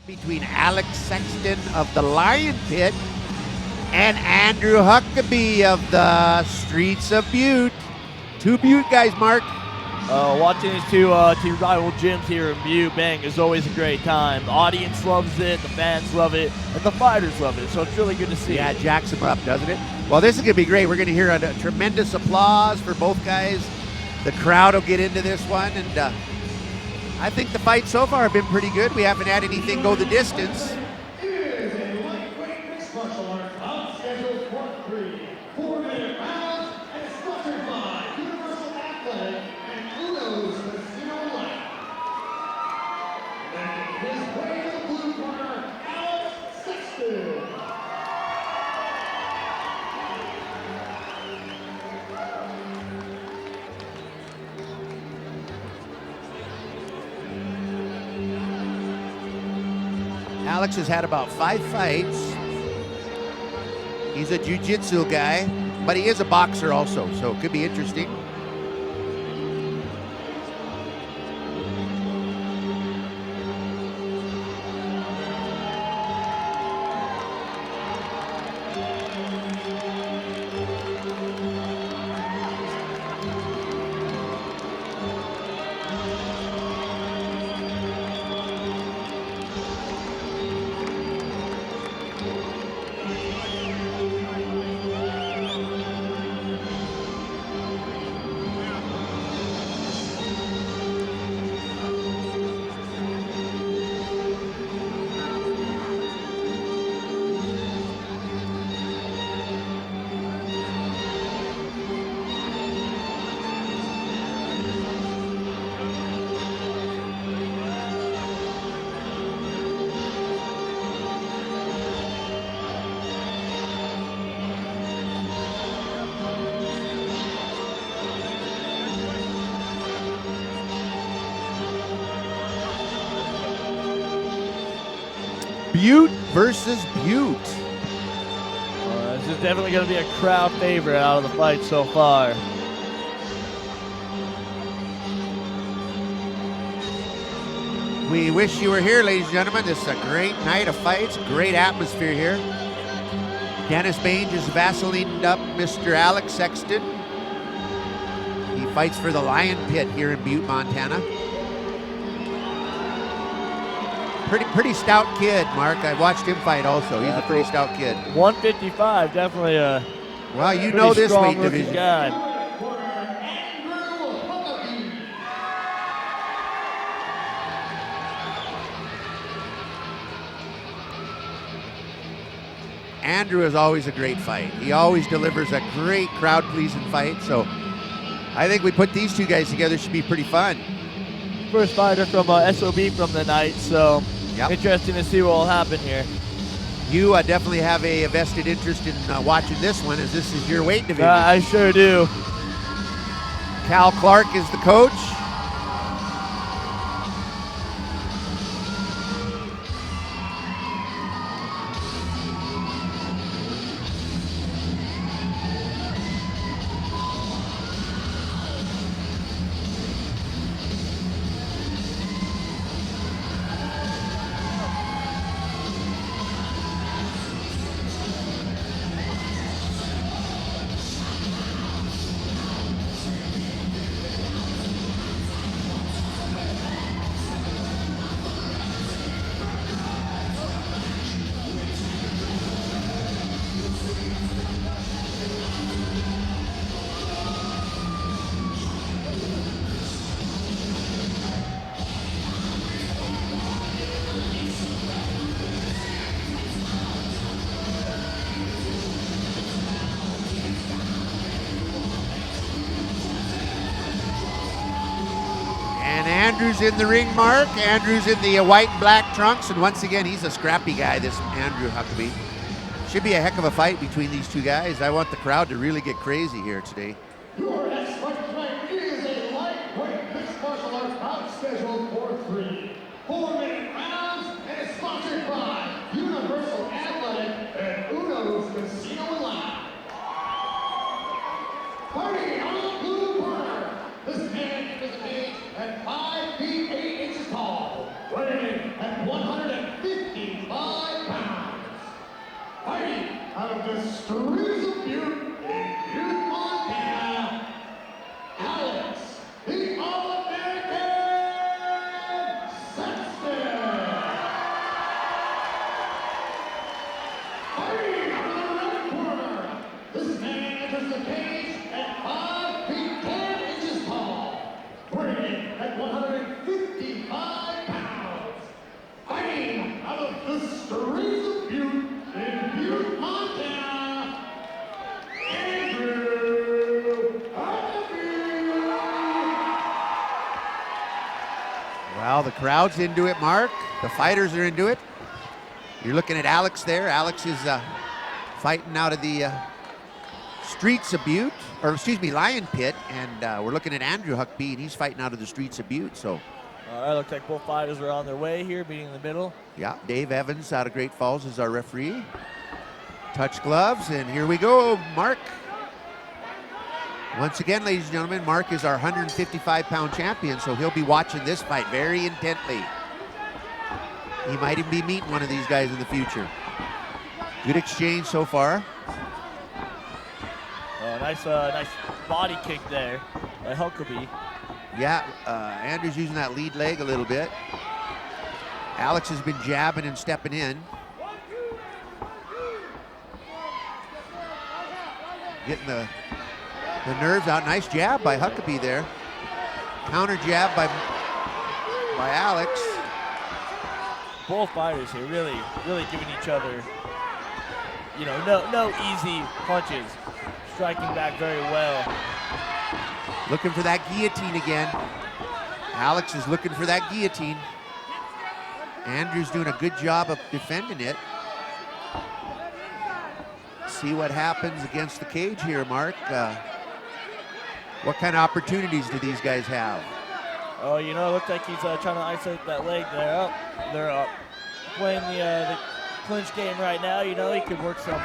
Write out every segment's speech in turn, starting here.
Between Alex Sexton of the Lion Pit and Andrew Huckeby of the Streets of Butte. Two Butte guys, Mark. Watching these two rival gyms here in Butte, bang, is always a great time. The audience loves it, the fans love it, and the fighters love it, so it's really good to see. Yeah, it jacks them up, doesn't it? Well, this is going to be great. We're going to hear a tremendous applause for both guys. The crowd will get into this one, and I think the fights so far have been pretty good. We haven't had anything go the distance. It is a lightweight mixed martial arts bout scheduled for 3 4-minute rounds and sponsored by Universal Athletic and Uno's Casino Life. Making his way to the blue corner, Alex Sexton. Alex has had about 5 fights. He's a jiu-jitsu guy, but he is a boxer also, so it could be interesting. Butte versus Butte. This is definitely going to be a crowd favorite out of the fight so far. We wish you were here, ladies and gentlemen. This is a great night of fights, great atmosphere here. Dennis Bain just Vaselined up Mr. Alex Sexton. He fights for the Lion Pit here in Butte, Montana. Pretty stout kid, Mark. I watched him fight also. He's a pretty stout kid. 155, definitely a well, you know this weight division. Guy. Andrew is always a great fight. He always delivers a great crowd-pleasing fight. So I think we put these two guys together, should be pretty fun. First fighter from SOB from the night, so interesting to see what will happen here. You definitely have a vested interest in watching this one, as this is your weight division. I sure do. Cal Clark is the coach. Andrew's in the ring, Mark. Andrew's in the white and black trunks, and once again, he's a scrappy guy, this Andrew Huckeby. Should be a heck of a fight between these two guys. I want the crowd to really get crazy here today. Your next fight tonight is a lightweight mixed martial arts bout scheduled for 3 4-minute rounds and is sponsored by Universal Athletic and Uno's Casino Life. Fighting on the blue corner, this man is a big at 5 feet 8 inches tall, weighing at 150 Well, the crowd's into it, Mark. The fighters are into it. You're looking at Alex there. Alex is fighting out of the Streets of Butte, or excuse me, Lion Pit, and we're looking at Andrew Huckeby, and he's fighting out of the Streets of Butte. So, all right, looks like both fighters are on their way here, meeting in the middle. yeah, Dave Evans out of Great Falls is our referee. Touch gloves, and here we go, Mark. Once again, ladies and gentlemen, Mark is our 155-pound champion, so he'll be watching this fight very intently. He might even be meeting one of these guys in the future. Good exchange so far. Nice body kick there by Huckeby. Yeah, Andrew's using that lead leg a little bit. Alex has been jabbing and stepping in. Getting the nerves out. Nice jab by Huckeby there. Counter jab by Alex. Both fighters here really giving each other, you know, no easy punches. Striking back very well. Looking for that guillotine again. Alex is looking for that guillotine. Andrew's doing a good job of defending it. See what happens against the cage here, Mark. What kind of opportunities do these guys have? Oh, you know, it looks like he's trying to isolate that leg there. They're playing the clinch game right now. You know, he could work some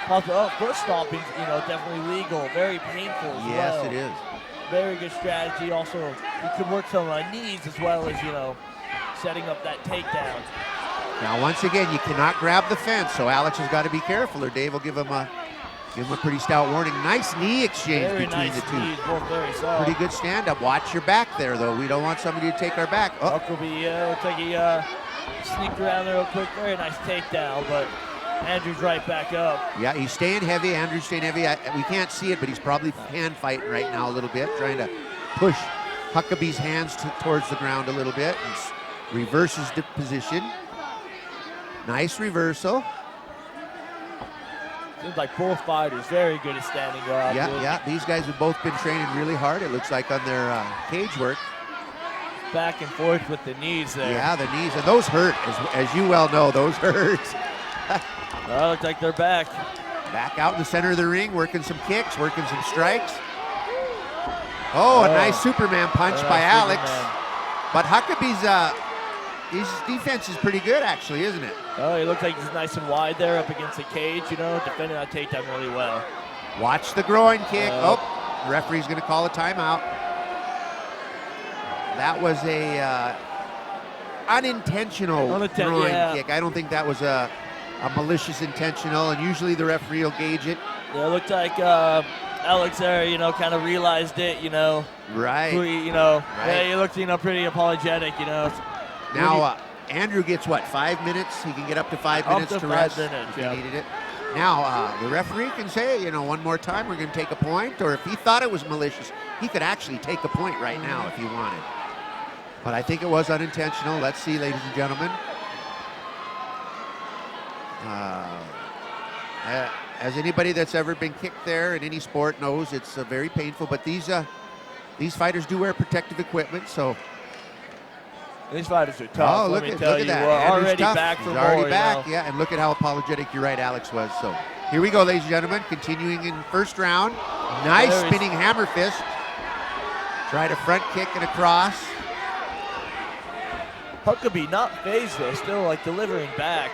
possible foot stomping. You know, definitely legal, very painful as well. Yes, it is. Very good strategy. Also, he could work some knees as well as, you know, setting up that takedown. Now, once again, you cannot grab the fence, so Alex has got to be careful, or Dave will give him a pretty stout warning. Nice knee exchange Very between nice the two. knees, both very solid. Pretty good stand-up. Watch your back there, though. We don't want somebody to take our back. Oh. Huckeby looks like he sneaked around there real quick. Very nice takedown, but Andrew's right back up. Yeah, he's staying heavy. Andrew's staying heavy. We can't see it, but he's probably hand fighting right now a little bit, trying to push Huckaby's hands towards the ground a little bit. And reverses the position. Nice reversal. Seems like both fighters very good at standing up. Yeah. These guys have both been training really hard, it looks like, on their cage work. Back and forth with the knees there. Yeah, the knees. And those hurt, as you well know, those hurt. Well, looks like they're back. Back out in the center of the ring, working some kicks, working some strikes. Oh, a nice Superman punch by Alex. But Huckaby's his defense is pretty good, actually, isn't it? Oh, he looks like he's nice and wide there up against the cage, you know, defending that takedown really well. Watch the groin kick. Referee's going to call a timeout. That was a unintentional groin kick. I don't think that was a malicious intentional, and usually the referee will gauge it. Yeah, it looked like Alex there, you know, kind of realized it, you know. Right. Yeah, he looked, you know, pretty apologetic, you know. Now, Andrew gets, what, 5 minutes? He can get up to 5 minutes to rest if he needed it. Now, the referee can say, you know, one more time, we're going to take a point, or if he thought it was malicious, he could actually take a point right now if he wanted. But I think it was unintentional. Let's see, ladies and gentlemen. As anybody that's ever been kicked there in any sport knows, it's very painful, but these fighters do wear protective equipment, so. These fighters are tough. Oh, look at that. We're already back for He's more. already back, yeah, and look at how apologetic you're right, Alex was. So here we go, ladies and gentlemen, continuing in first round. Nice spinning hammer fist. Tried a front kick and a cross. Huckeby not phased though, still like delivering back.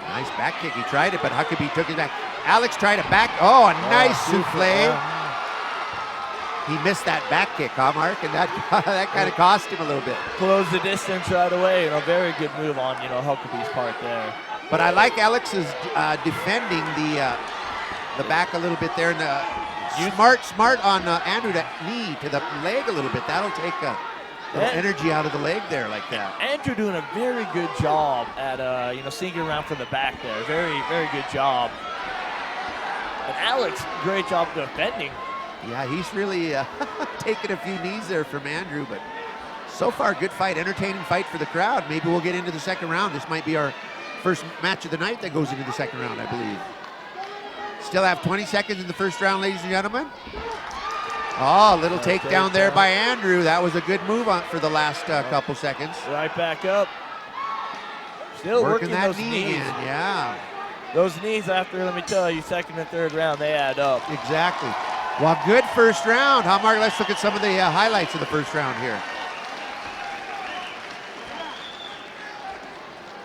Nice back kick. He tried it, but Huckeby took it back. Alex tried a back. Oh, a nice souffle. He missed that back kick, huh, Mark? And that kind of cost him a little bit. Close the distance right away. You know, very good move on, you know, Huckaby's part there. But I like Alex's defending the back a little bit there, and smart on Andrew to knee to the leg a little bit. That'll take energy out of the leg there like that. Andrew doing a very good job at you know, sneaking around from the back there. Very, very good job. And Alex, great job defending. Yeah, he's really taking a few knees there from Andrew, but so far, good fight, entertaining fight for the crowd. Maybe we'll get into the second round. This might be our first match of the night that goes into the second round, I believe. Still have 20 seconds in the first round, ladies and gentlemen. Oh, little takedown there by Andrew. That was a good move for the last couple seconds. Right back up. Still working that those knee knees. again, yeah. Those knees after, let me tell you, second and third round, they add up. Exactly. Well, good first round. Mark, let's look at some of the highlights of the first round here.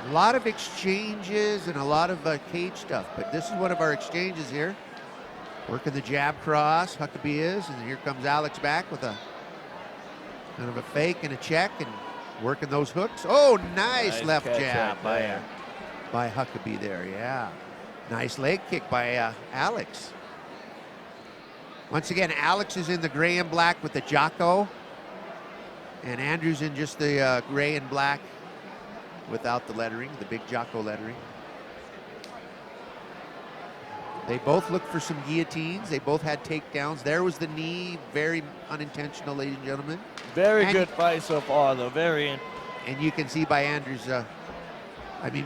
A lot of exchanges and a lot of cage stuff, but this is one of our exchanges here. Working the jab cross, Huckeby is, and here comes Alex back with a kind of a fake and a check and working those hooks. Oh, nice left jab by Huckeby there, yeah. Nice leg kick by Alex. Once again, Alex is in the gray and black with the Jocko, and Andrew's in just the gray and black without the lettering, the big Jocko lettering. They both looked for some guillotines. They both had takedowns. There was the knee, very unintentional, ladies and gentlemen. Very good fight so far, though. And you can see by Andrew's,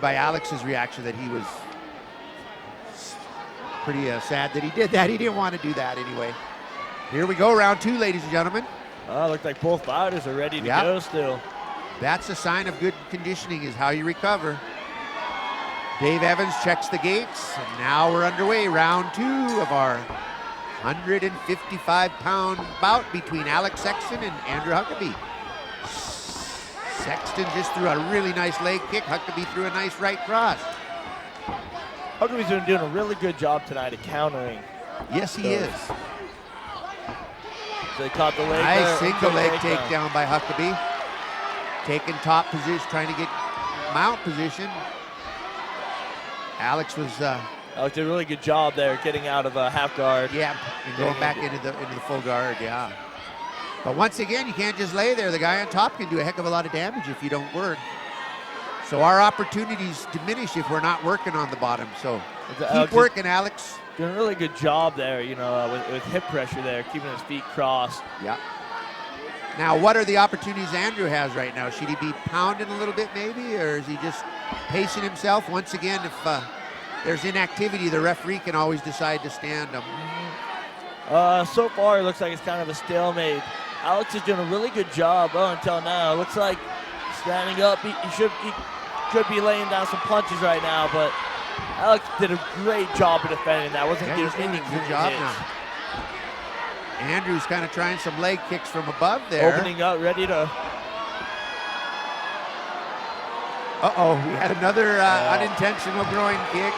by Alex's reaction that he was pretty sad that he did that. He didn't want to do that anyway. Here we go, round 2, ladies and gentlemen. Looks like both fighters are ready to go still. That's a sign of good conditioning, is how you recover. Dave Evans checks the gates, and now we're underway. Round 2 of our 155-pound bout between Alex Sexton and Andrew Huckeby. Sexton just threw a really nice leg kick. Huckeby threw a nice right cross. Huckeby's been doing a really good job tonight at countering. Yes, he is. So they caught the leg nice single leg takedown by Huckeby. Taking top position, trying to get mount position. Alex did a really good job there, getting out of half guard. Yeah, and going back into the full guard. Yeah. But once again, you can't just lay there. The guy on top can do a heck of a lot of damage if you don't work. So our opportunities diminish if we're not working on the bottom. So keep working, Alex. Doing a really good job there, with hip pressure there, keeping his feet crossed. Yeah. Now, what are the opportunities Andrew has right now? Should he be pounding a little bit maybe, or is he just pacing himself? Once again, if there's inactivity, the referee can always decide to stand him. So far, it looks like it's kind of a stalemate. Alex is doing a really good job until now. It looks like standing up, he could be laying down some punches right now, but Alex did a great job of defending that. Wasn't getting any good job hits. Now. Andrew's kind of trying some leg kicks from above there. Opening up, ready to. Uh-oh, we had another unintentional groin kick.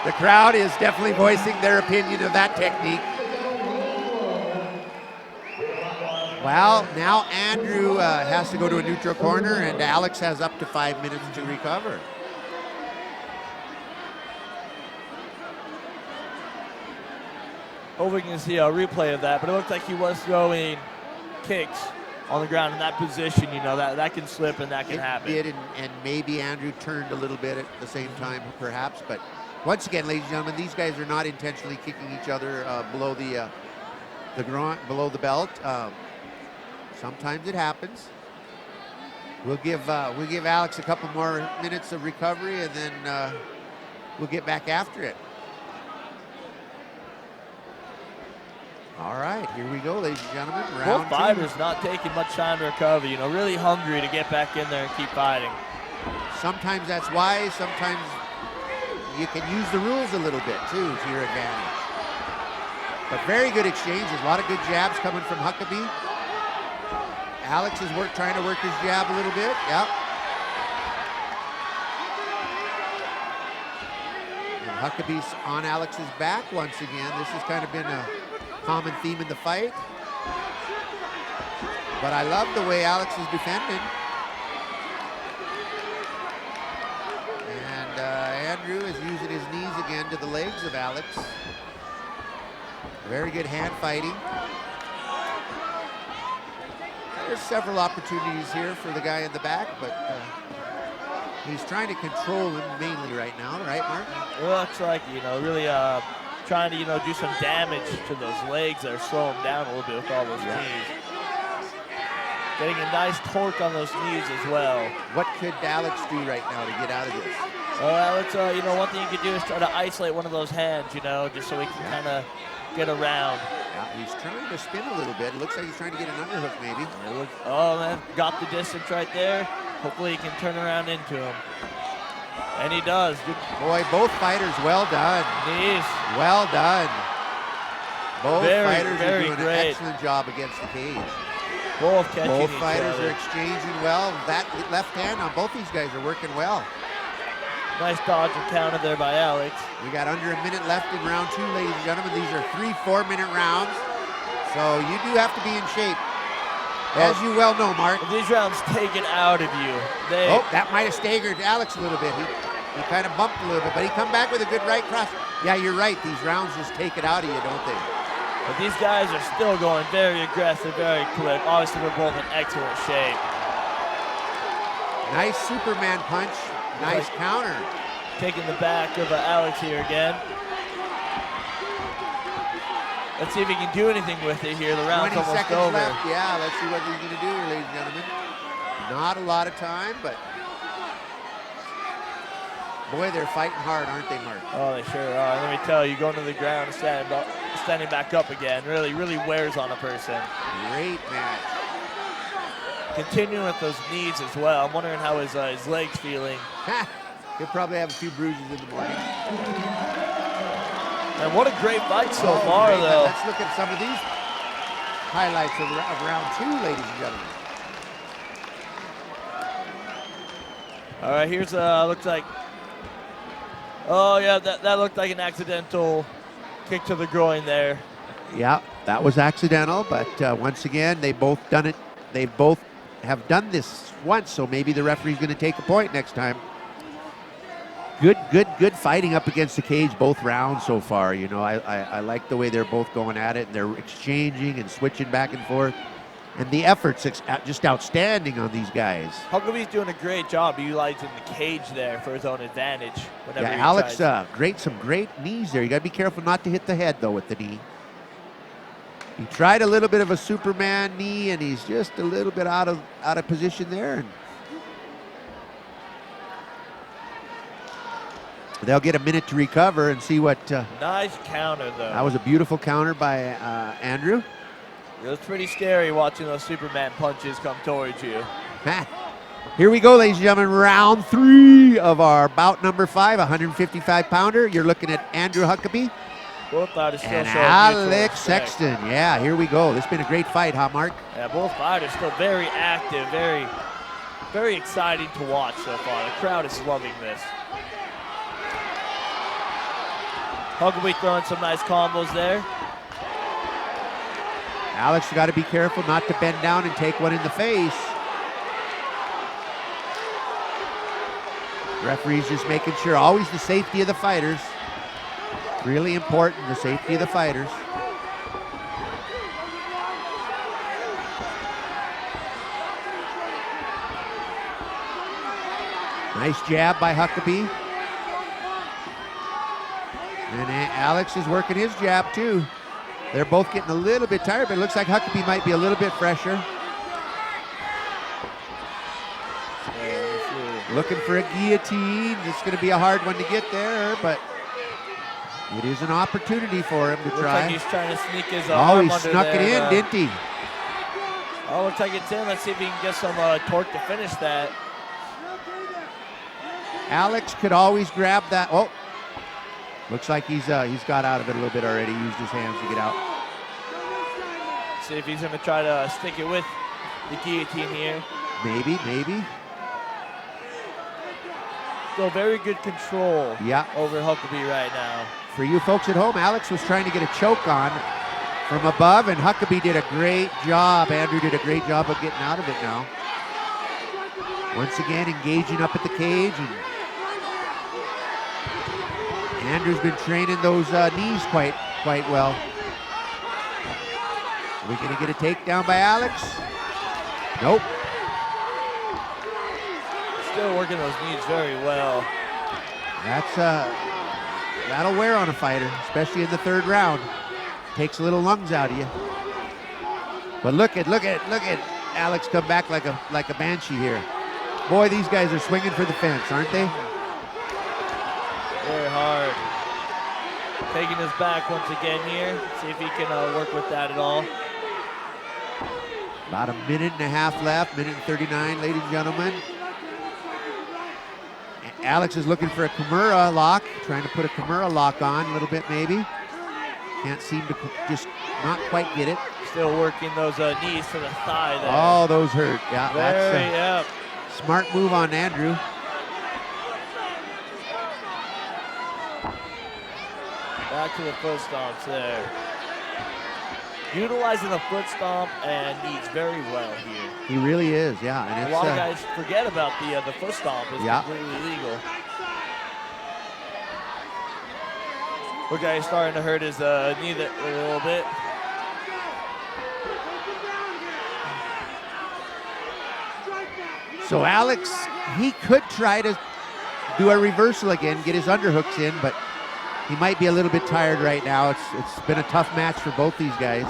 The crowd is definitely voicing their opinion of that technique. Well, now Andrew has to go to a neutral corner, and Alex has up to 5 minutes to recover. Hopefully we can see a replay of that, but it looks like he was throwing kicks on the ground in that position. That can slip and that can happen. It did, and maybe Andrew turned a little bit at the same time, perhaps. But once again, ladies and gentlemen, these guys are not intentionally kicking each other below the groin, below the belt. Sometimes it happens. We'll give Alex a couple more minutes of recovery, and then we'll get back after it. All right, here we go, ladies and gentlemen. Round Both fighters not taking much time to recover. Really hungry to get back in there and keep fighting. Sometimes that's wise. Sometimes you can use the rules a little bit too to your advantage. But very good exchanges. A lot of good jabs coming from Huckeby. Alex is trying to work his jab a little bit. Yep. And Huckeby's on Alex's back once again. This has kind of been a common theme in the fight. But I love the way Alex is defending. And Andrew is using his knees again to the legs of Alex. Very good hand fighting. There's several opportunities here for the guy in the back, but he's trying to control him mainly right now, right, Mark? It looks like, really trying to, do some damage to those legs that are slowing him down a little bit with all those knees. Getting a nice torque on those knees as well. What could Alex do right now to get out of this? Alex, one thing you could do is try to isolate one of those hands, just so he can kind of get around. Yeah, he's trying to spin a little bit. It looks like he's trying to get an underhook maybe. Oh, man, got the distance right there. Hopefully he can turn around into him. And he does. Good. Boy, both fighters, well done. Knees. Well done. Both fighters are doing great. an excellent job against the cage. Both catching Both each fighters other. are exchanging well. That left hand on both these guys are working well. Nice dodge and counter there by Alex. We got under a minute left in round 2, ladies and gentlemen. These are 3 4-minute rounds, so you do have to be in shape. As you well know, Mark. These rounds take it out of you. That might have staggered Alex a little bit. He kind of bumped a little bit, but he come back with a good right cross. Yeah, you're right. These rounds just take it out of you, don't they? But these guys are still going very aggressive, very quick. Obviously, they're both in excellent shape. Nice Superman punch. Nice counter. Taking the back of Alex here again. Let's see if he can do anything with it here. The round's 20 almost seconds over. left. Yeah, let's see what he's going to do here, ladies and gentlemen. Not a lot of time, but boy, they're fighting hard, aren't they, Mark? Oh, they sure are. Let me tell you, going to the ground and standing back up again really wears on a person. Great match. Continuing with those knees as well. I'm wondering how his legs feeling. He'll probably have a few bruises in the morning. And what a great fight so far, though. Let's look at some of these highlights of round 2, ladies and gentlemen. All right, here's looks like. Oh yeah, that looked like an accidental kick to the groin there. Yeah, that was accidental, but once again, they both done it. They both have done this once, so maybe the referee's going to take a point next time. Good fighting up against the cage both rounds so far. I like the way they're both going at it, and they're exchanging and switching back and forth. And the effort's just outstanding on these guys. Huckaby's doing a great job utilizing the cage there for his own advantage. Whenever he Alex, tries. some great knees there. You got to be careful not to hit the head, though, with the knee. He tried a little bit of a Superman knee, and he's just a little bit out of position there. And they'll get a minute to recover and see what. Nice counter, though. That was a beautiful counter by Andrew. It was pretty scary watching those Superman punches come towards you. Here we go, ladies and gentlemen. Round 3 of our bout number 5, 155-pounder. You're looking at Andrew Huckeby Both fighters still and showing Alex mutual respect. Sexton. Yeah, here we go. This has been a great fight, huh, Mark? Yeah, both fighters still very active, very exciting to watch so far. The crowd is loving this. Huckeby throwing some nice combos there. Alex got to be careful not to bend down and take one in the face. Referee's just making sure, always the safety of the fighters. Really important, the safety of the fighters. Nice jab by Huckeby. And Alex is working his jab too. They're both getting a little bit tired, but it looks like Huckeby might be a little bit fresher. Looking for a guillotine. It's going to be a hard one to get there, but it is an opportunity for him to Looks try. like he's trying to sneak his Oh, arm he under snuck it there, in, didn't he? Oh, looks like it's in. Let's see if he can get some torque to finish that. Alex could always grab that. Oh, looks like he's got out of it a little bit already. Used his hands to get out. See if he's going to try to stick it with the guillotine here. Maybe. Still very good control over Huckeby right now. For you folks at home, Alex was trying to get a choke on from above, and Huckeby did a great job. Andrew did a great job of getting out of it now. Once again, engaging up at the cage, and Andrew's been training those knees quite well. Are we going to get a takedown by Alex? Nope. Still working those knees very well. That'll wear on a fighter, especially in the third round. Takes a little lungs out of you. But look at Alex come back like a banshee here. Boy, these guys are swinging for the fence, aren't they? Very hard. Taking his back once again here. See if he can work with that at all. About a minute and a half left, minute and 39, ladies and gentlemen. Alex is looking for a Kimura lock, trying to put a Kimura lock on a little bit maybe. Can't seem to just not quite get it. Still working those knees to the thigh there. Oh, those hurt. Yeah, Very, that's a smart move on Andrew. Back to the foot stomps there. Utilizing the foot stomp and knees very well here. He really is, yeah. And A it's, lot of guys forget about the foot stomp. It's Yeah. completely legal. Look, guys starting to hurt his knee a little bit. So Alex, he could try to do a reversal again, get his underhooks in, but he might be a little bit tired right now. It's been a tough match for both these guys.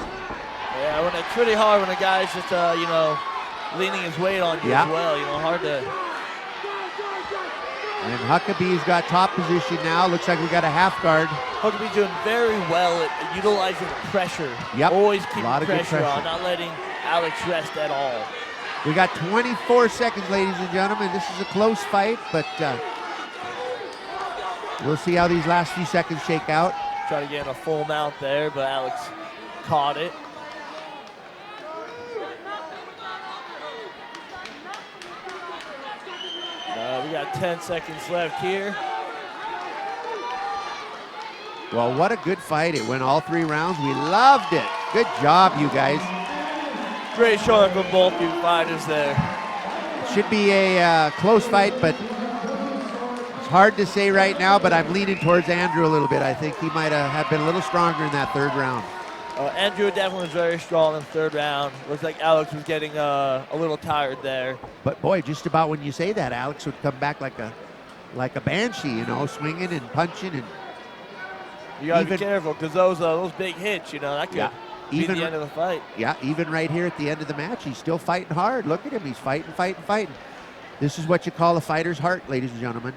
Yeah, when it's pretty hard when a guy's just leaning his weight on you as well. Hard to. And Huckabee's got top position now. Looks like we got a half guard. Huckeby doing very well at utilizing pressure. Yep. Always keeping A lot of good pressure on, pressure. not letting Alex rest at all. We got 24 seconds, ladies and gentlemen. This is a close fight, but we'll see how these last few seconds shake out. Try to get in a full mount there, but Alex caught it. We got 10 seconds left here. Well, what a good fight. It went all 3 rounds. We loved it. Good job, you guys. Great showing from both you fighters there. Should be a close fight, but it's hard to say right now, but I'm leaning towards Andrew a little bit. I think he might have been a little stronger in that 3rd round. Andrew definitely was very strong in the 3rd round. Looks like Alex was getting a little tired there. But boy, just about when you say that, Alex would come back like a banshee, swinging and punching. And you gotta be careful because those big hits, that could be the end of the fight. Yeah, even right here at the end of the match, he's still fighting hard. Look at him, he's fighting. This is what you call a fighter's heart, ladies and gentlemen.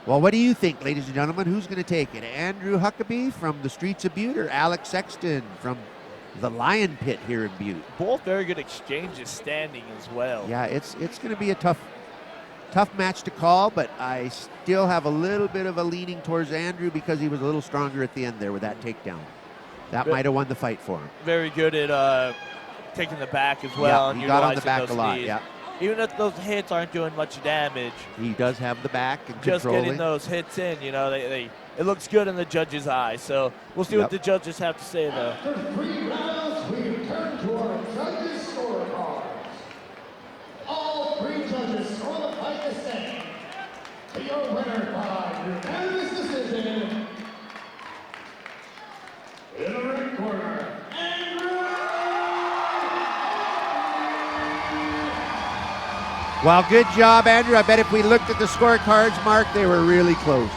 Well, what do you think, ladies and gentlemen? Who's going to take it? Andrew Huckeby from the streets of Butte or Alex Sexton from the Lion Pit here in Butte? Both very good exchanges standing as well. Yeah, it's going to be a tough match to call, but I still have a little bit of a leaning towards Andrew because he was a little stronger at the end there with that takedown. That might have won the fight for him. Very good at taking the back as well. Yeah, and he got on the utilizing back a lot, knees. yeah. Even if those hits aren't doing much damage, He does have the back and just controlling. getting those hits in, it looks good in the judge's eyes. So we'll see what the judges have to say, though. After 3 rounds, we return to our judges' scorecards. All 3 judges score the fight the same. To your winner by unanimous decision, in the ring corner, Andrew! Well, good job, Andrew. I bet if we looked at the scorecards, Mark, they were really close.